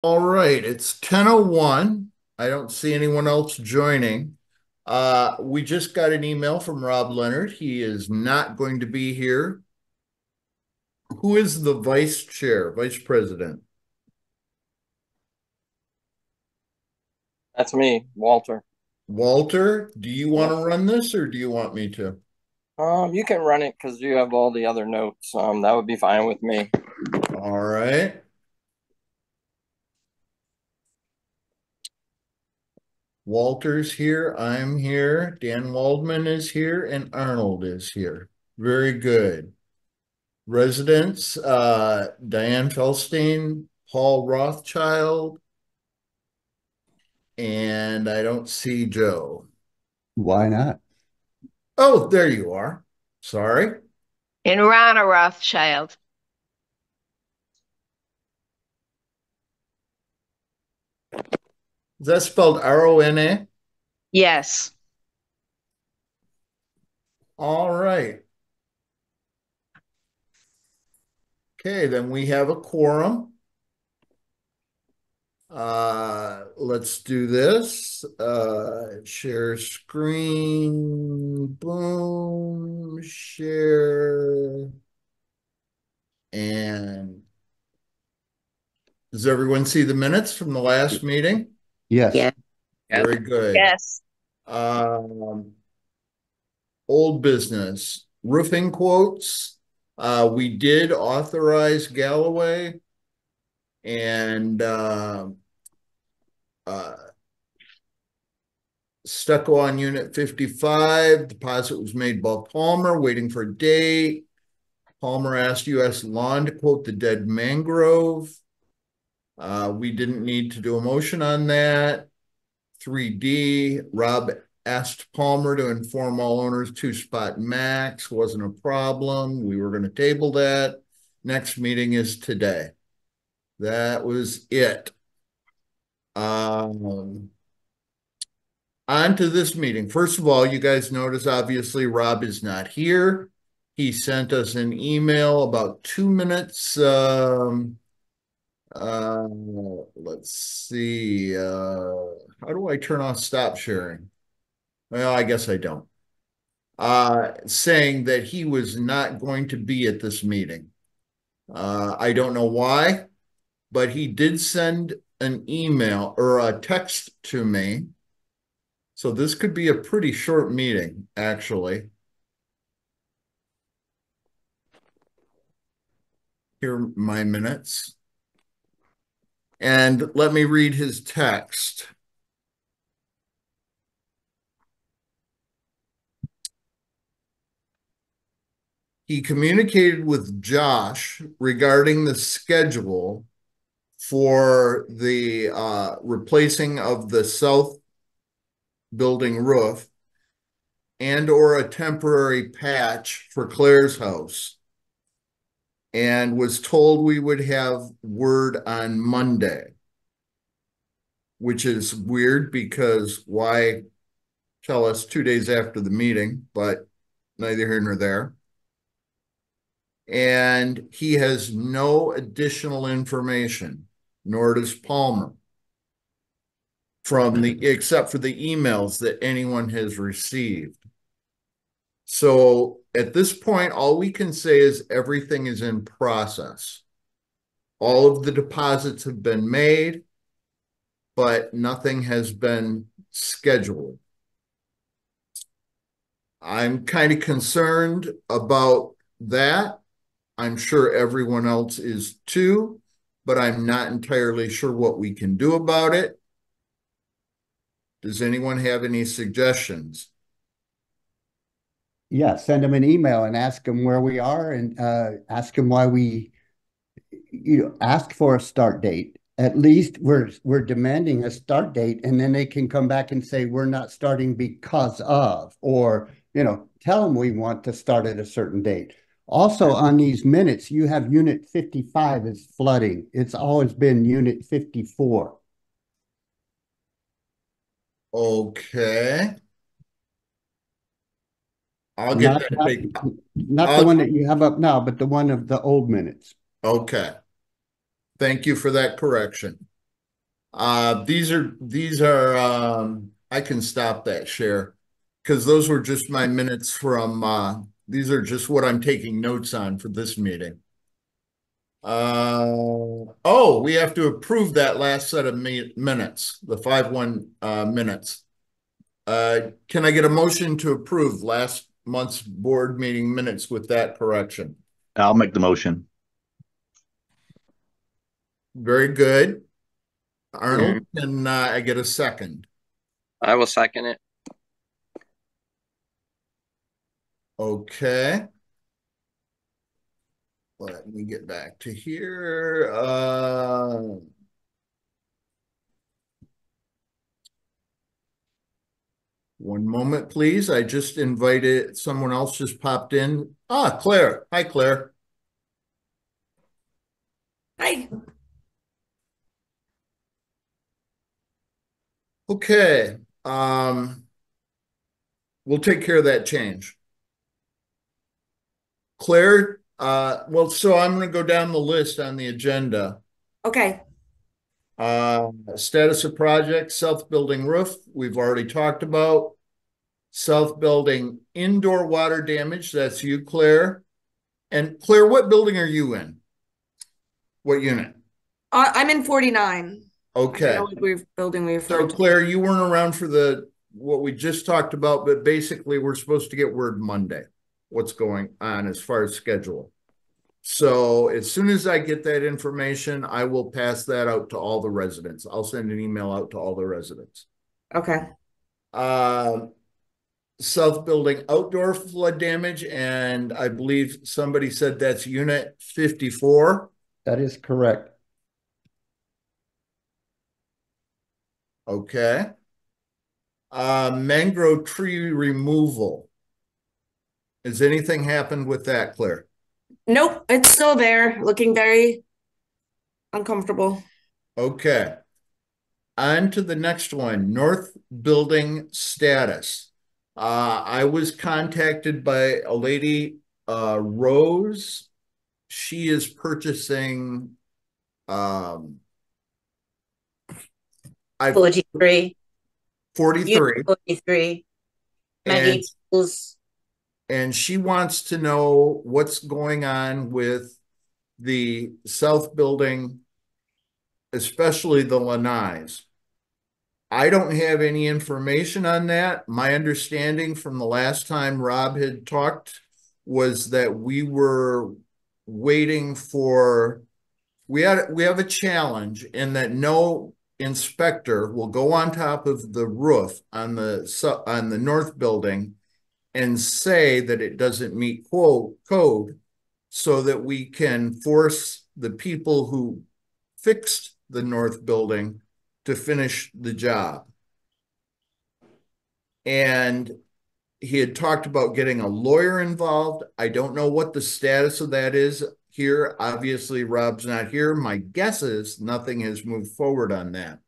All right, it's 10:01. I don't see anyone else joining. We just got an email from Rob Leonard. He is not going to be here. Who is the vice chair, vice president? That's me, Walter. Walter, do you want Yep. to run this or do you want me to? You can run it because you have all the other notes. That would be fine with me. All right. Walter's here, I'm here, Dan Waldman is here, and Arnold is here. Very good. Residents, Diane Felstein, Paul Rothschild, and I don't see Joe. Why not? Oh, there you are. Sorry. And Rana Rothschild. Is that spelled Rona? Yes. All right. Okay, then we have a quorum. Let's do this. Share screen. Boom. Share. And does everyone see the minutes from the last meeting? Yes. Yeah. Very good. Yes. Um, Old business, roofing quotes. We did authorize Galloway and uh, stucco on unit 55. Deposit was made by Palmer, waiting for a date. Palmer asked US Lawn to quote the dead mangrove. We didn't need to do a motion on that. 3D, Rob asked Palmer to inform all owners 2-spot max wasn't a problem. We were going to table that. Next meeting is today. That was it. On to this meeting. First of all, you guys notice obviously Rob is not here. He sent us an email about 2 minutes. Let's see. How do I turn off stop sharing? Well, I guess I don't. Saying that he was not going to be at this meeting. I don't know why, but he did send an email or a text to me. So this could be a pretty short meeting, actually. Here are my minutes. And let me read his text. He communicated with Josh regarding the schedule for the replacing of the south building roof and or a temporary patch for Claire's house, and was told we would have word on Monday, which is weird because why tell us 2 days after the meeting, but neither here nor there. And he has no additional information, nor does Palmer, from the except for the emails that anyone has received. So at this point, all we can say is everything is in process. All of the deposits have been made, but nothing has been scheduled. I'm kind of concerned about that. I'm sure everyone else is too, but I'm not entirely sure what we can do about it. Does anyone have any suggestions? Yeah, send them an email and ask them where we are and ask them why we, ask for a start date. At least we're demanding a start date, and then they can come back and say we're not starting because of, or tell them we want to start at a certain date. Also, on these minutes, you have unit 55 is flooding. It's always been unit 54. Okay. I'll get Not, that not, big. not the I'll, one that you have up now, but the one of the old minutes. okay. Thank you for that correction. I can stop that share because those were just my minutes from, these are just what I'm taking notes on for this meeting. Oh, we have to approve that last set of minutes, the 5-1 minutes. Can I get a motion to approve last month's board meeting minutes with that correction? I'll make the motion. Very good. Arnold, can I get a second? I will second it. Okay. Let me get back to here. One moment, please. I just invited, someone else just popped in. Claire. Hi, Claire. Hi. Okay. We'll take care of that change. Claire, well, so I'm going to go down the list on the agenda. Okay. Status of project, south building roof, we've already talked about. South building indoor water damage, that's you, Claire. And Claire, what building are you in? What unit? I'm in 49. Okay. I don't know what building we So referred to. Claire, you weren't around for what we just talked about, but basically we're supposed to get word Monday, what's going on as far as schedule. So as soon as I get that information, I will pass that out to all the residents. I'll send an email out to all the residents. Okay. South building outdoor flood damage, and I believe somebody said that's unit 54. That is correct. Okay. Mangrove tree removal. Has anything happened with that, Claire? Nope, it's still there, looking very uncomfortable. Okay. On to the next one, north building status. I was contacted by a lady, Rose. She is purchasing, 43. 43. 43. Maggie schools. And she wants to know what's going on with the south building, especially the lanais. I don't have any information on that. My understanding from the last time Rob had talked was that we were waiting for, we have a challenge in that no inspector will go on top of the roof on the north building and say that it doesn't meet code, so that we can force the people who fixed the north building to finish the job. And he had talked about getting a lawyer involved. I don't know what the status of that is here. Obviously, Rob's not here. My guess is nothing has moved forward on that.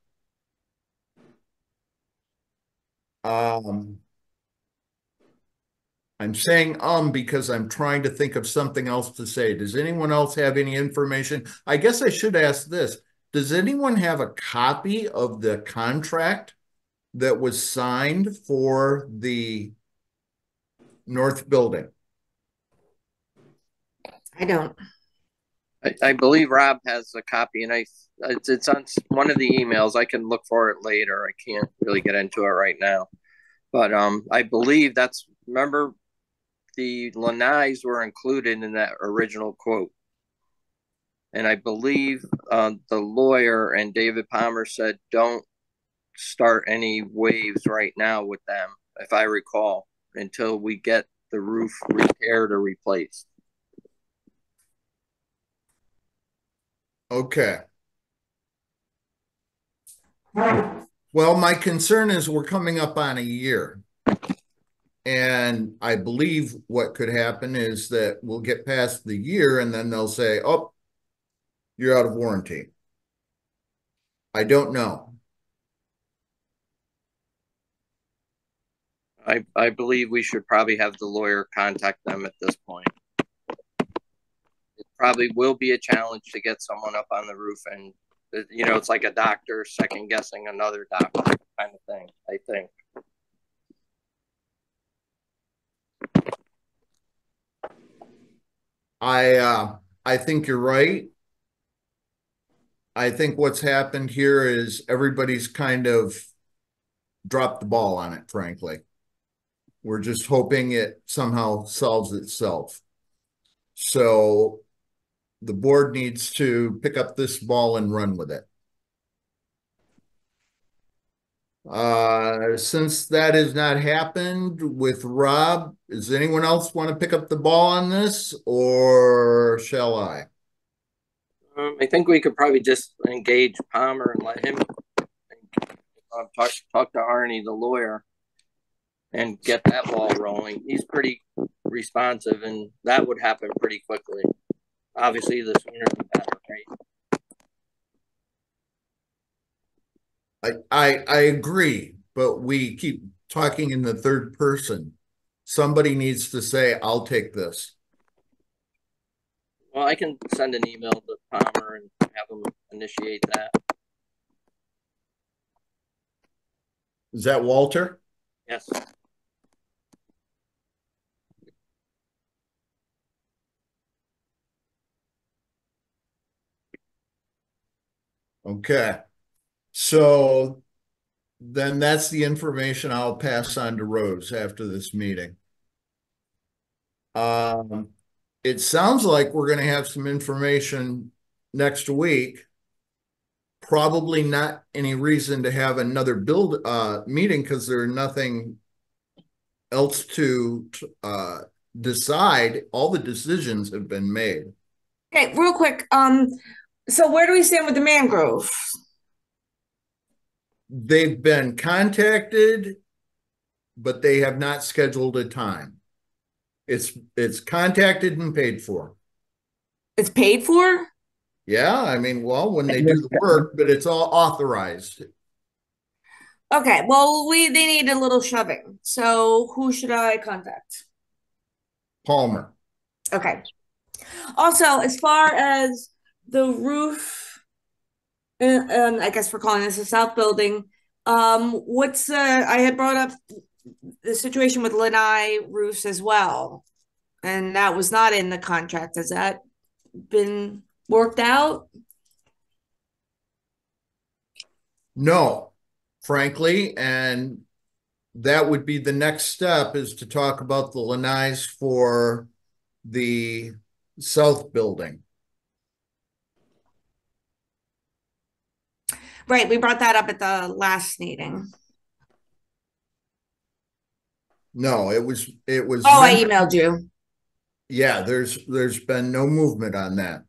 I'm saying because I'm trying to think of something else to say. Does anyone else have any information? I guess I should ask this. Does anyone have a copy of the contract that was signed for the north building? I don't. I believe Rob has a copy, and it's on one of the emails. I can look for it later. I can't really get into it right now, but I believe remember the lanais were included in that original quote, and I believe the lawyer and David Palmer said don't start any waves right now with them, if I recall, until we get the roof repaired or replaced. Okay. Well, my concern is we're coming up on a year. And I believe what could happen is that we'll get past the year and then they'll say, oh, you're out of warranty. I don't know. I believe we should probably have the lawyer contact them at this point. It probably will be a challenge to get someone up on the roof and You know, it's like a doctor second guessing another doctor kind of thing, I think. I think you're right. I think what's happened here is everybody's kind of dropped the ball on it, frankly. We're just hoping it somehow solves itself. So the board needs to pick up this ball and run with it. Since that has not happened with Rob, does anyone else want to pick up the ball on this, or shall I? I think we could probably just engage Palmer and let him talk to Arnie, the lawyer, and get that ball rolling. He's pretty responsive, and that would happen pretty quickly. Obviously, the sooner the better, right? I agree, but we keep talking in the third person. Somebody needs to say, I'll take this. Well, I can send an email to Palmer and have him initiate that. Is that Walter? Yes. Okay. So then that's the information I'll pass on to Rose after this meeting. It sounds like we're going to have some information next week. Probably not any reason to have another meeting because there's nothing else to decide. All the decisions have been made. Okay, real quick. So where do we stand with the mangrove? They've been contacted, but they have not scheduled a time. It's contacted and paid for. It's paid for? Yeah, I mean, well, when they do the work, but it's all authorized. Okay, well, they need a little shoving. So who should I contact? Palmer. Okay. Also, as far as the roof, I guess we're calling this a south building. I had brought up the situation with Lanai roofs as well, and that was not in the contract. Has that been worked out? No, frankly, and that would be the next step is to talk about the lanais for the south building. Right, we brought that up at the last meeting. No, it was. Oh, I emailed you. Yeah, there's been no movement on that.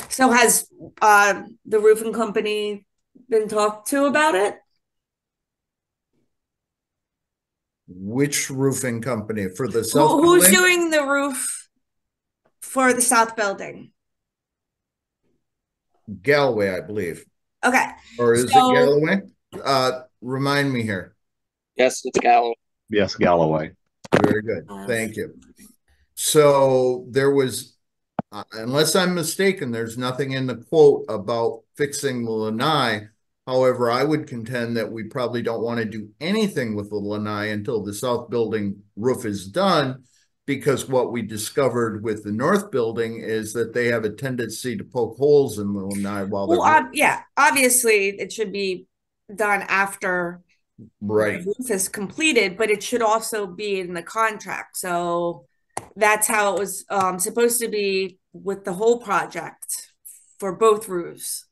So has the roofing company been talked to about it? Which roofing company for the south Who's building? doing the roof for the south building? Galloway, I believe. Okay. Or is it Galloway? Remind me here. Yes, it's Galloway. Yes, Galloway. Very good. Thank you. So there was, unless I'm mistaken, there's nothing in the quote about fixing the lanai. However, I would contend that we probably don't want to do anything with the lanai until the south building roof is done, because what we discovered with the north building is that they have a tendency to poke holes in the lanai while they're yeah, obviously it should be done after right. The roof is completed, but it should also be in the contract. So that's how it was supposed to be with the whole project for both roofs.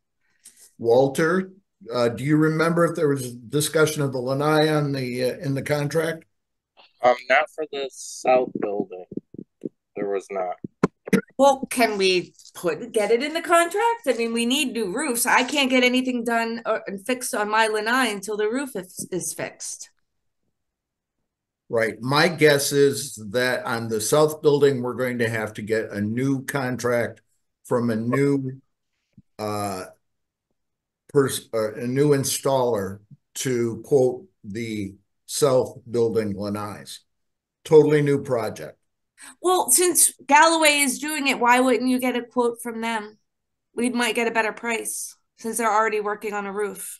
Walter, do you remember if there was discussion of the lanai on in the contract? Not for the south building. There was not. Well, can we get it in the contract? I mean, we need new roofs. I can't get anything done and fixed on my lanai until the roof is fixed. Right. My guess is that on the south building, we're going to have to get a new contract from a new a new installer to quote the south building lanais. Totally new project. Well, since Galloway is doing it, why wouldn't you get a quote from them? We might get a better price. since they're already working on a roof.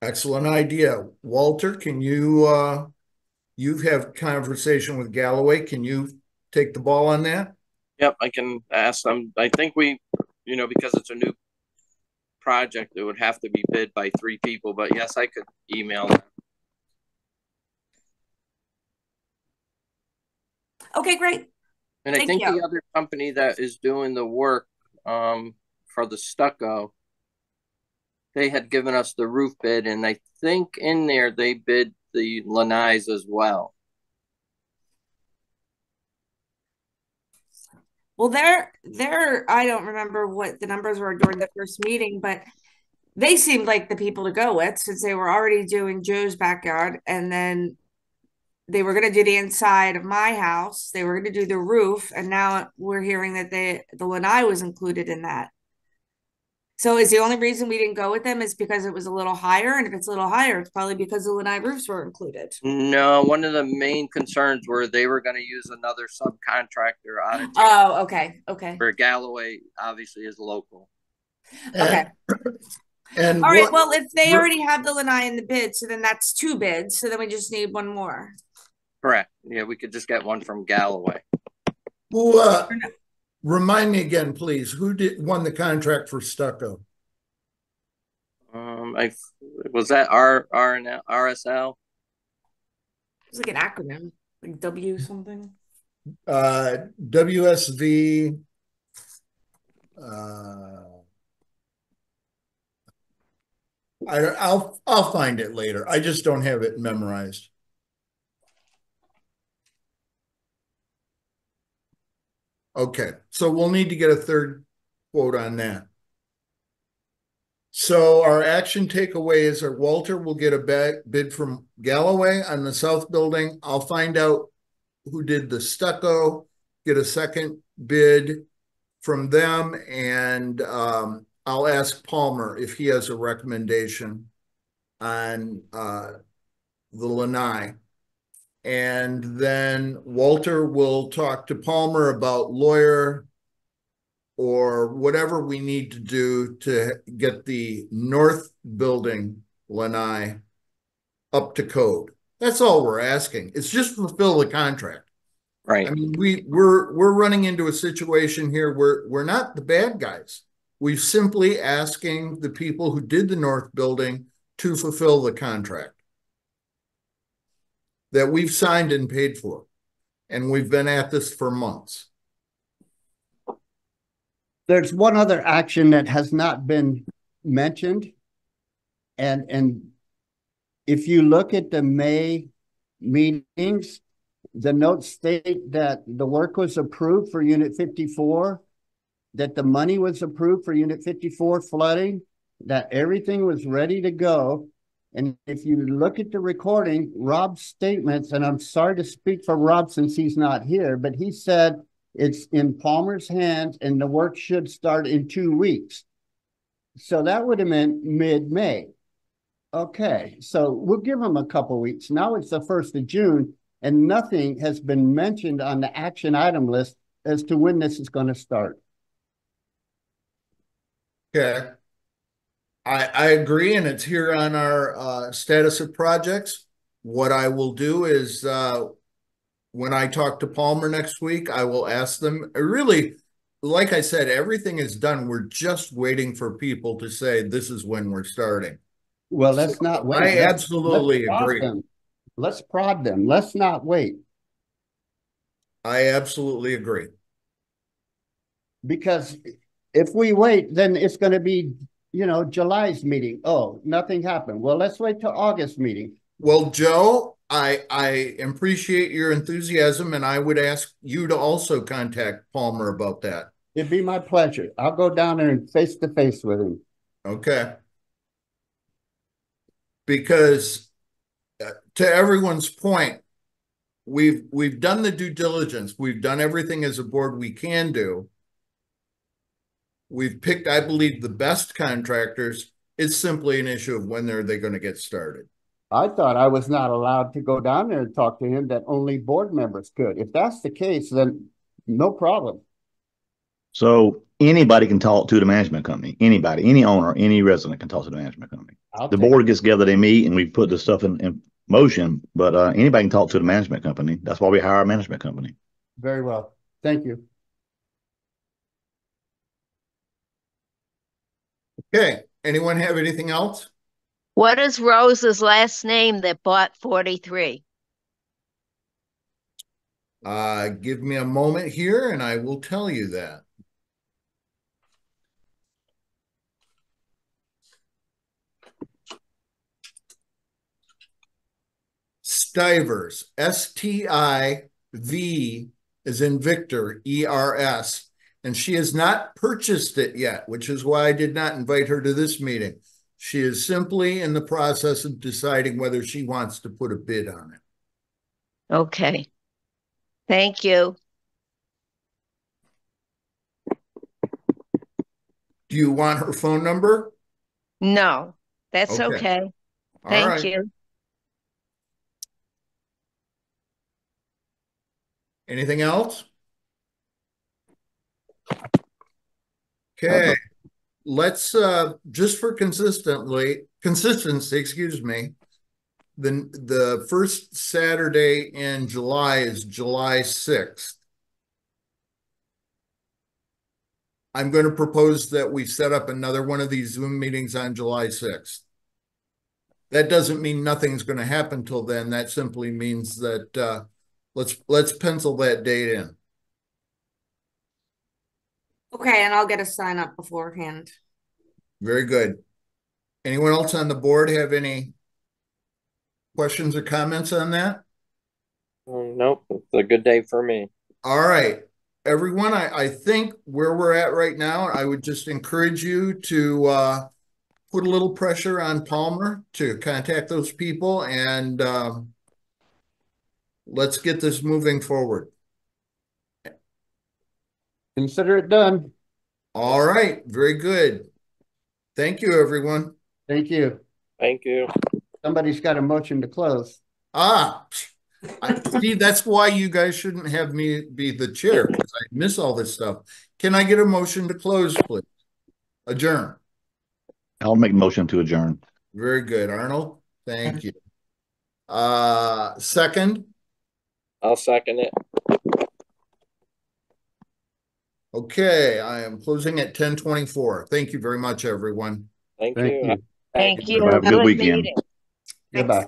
Excellent idea. Walter, can you have conversation with Galloway? Can you take the ball on that? Yep, I can ask them. I think because it's a new project, it would have to be bid by 3 people, but yes, I could email them. Okay, great. And I Thank think you. the other company that is doing the work for the stucco, they had given us the roof bid, and I think in there they bid the lanais as well. Well, I don't remember what the numbers were during the first meeting, but they seemed like the people to go with since they were already doing Joe's backyard, and then they were going to do the inside of my house. They were going to do the roof, and now we're hearing that the lanai was included in that. So is the only reason we didn't go with them is because it was a little higher? And if it's a little higher, it's probably because the lanai roofs were included. No, one of the main concerns were they were going to use another subcontractor out of town. Oh, okay. Okay. Where Galloway obviously is local. Okay. And all right. Well, if they already have the lanai in the bid, so then that's 2 bids. So then we just need 1 more. Correct. Yeah, we could just get one from Galloway. Who remind me again, please, who won the contract for stucco? Was that RSL? It's like an acronym, like W something. WSV. I'll find it later. I just don't have it memorized. Okay, so we'll need to get a 3rd quote on that. So our action takeaway is that Walter will get a bid from Galloway on the south building. I'll find out who did the stucco, get a 2nd bid from them, and I'll ask Palmer if he has a recommendation on the lanai. And then Walter will talk to Palmer about lawyer or whatever we need to do to get the north building lanai up to code. That's all we're asking. It's just fulfill the contract. Right. I mean, we're running into a situation here where we're not the bad guys. We're simply asking the people who did the north building to fulfill the contract that we've signed and paid for. And we've been at this for months. There's one other action that has not been mentioned. And if you look at the May meetings, the notes state that the work was approved for Unit 54, that the money was approved for Unit 54 flooding, that everything was ready to go. And if you look at the recording, Rob's statements, and I'm sorry to speak for Rob since he's not here, but he said it's in Palmer's hands and the work should start in 2 weeks. So that would have meant mid-May. Okay, so we'll give him a couple weeks. Now it's the 1st of June, and nothing has been mentioned on the action item list as to when this is going to start. Okay. I agree, and it's here on our status of projects. What I will do is when I talk to Palmer next week, I will ask them. Really, like I said, everything is done. We're just waiting for people to say this is when we're starting. Well, let's not wait. I absolutely agree. Let's prod them. Let's not wait. I absolutely agree. Because if we wait, then it's going to be, July's meeting. Oh, nothing happened. Well, let's wait till August meeting. Well, Joe, I appreciate your enthusiasm, and I would ask you to also contact Palmer about that. It'd be my pleasure. I'll go down there and face to face with him. Okay. Because to everyone's point, we've done the due diligence. We've done everything as a board we can do. We've picked, I believe, the best contractors. It's simply an issue of when are they going to get started. I thought I was not allowed to go down there and talk to him, that only board members could. If that's the case, then no problem. So anybody can talk to the management company. Anybody, any owner, any resident can talk to the management company. The board gets together, they meet, and we put the stuff in motion. But anybody can talk to the management company. That's why we hire a management company. Very well. Thank you. Okay, anyone have anything else? What is Rose's last name that bought 43? Give me a moment here and I will tell you that. Stivers, S-T-I-V as in Victor, E-R-S. And she has not purchased it yet, which is why I did not invite her to this meeting. She is simply in the process of deciding whether she wants to put a bid on it. Okay. Thank you. Do you want her phone number? No, that's Okay. okay. All Thank right. you. Anything else? Okay. Let's just for consistency, excuse me. The first Saturday in July is July 6th. I'm going to propose that we set up another one of these Zoom meetings on July 6th. That doesn't mean nothing's going to happen till then. That simply means that let's pencil that date in. Okay, and I'll get a sign up beforehand. Very good. Anyone else on the board have any questions or comments on that? Nope, it's a good day for me. All right, everyone, I think where we're at right now, I would just encourage you to put a little pressure on Palmer to contact those people and let's get this moving forward. Consider it done. All right, very good. Thank you, everyone. Thank you. Thank you. Somebody's got a motion to close. See, that's why you guys shouldn't have me be the chair, because I miss all this stuff. Can I get a motion to close, please? Adjourn. I'll make a motion to adjourn. Very good, Arnold. Thank you. Second? I'll second it. Okay, I am closing at 10:24. Thank you very much, everyone. Thank Thank you. you. Thank you. Have a good weekend. meeting. Goodbye.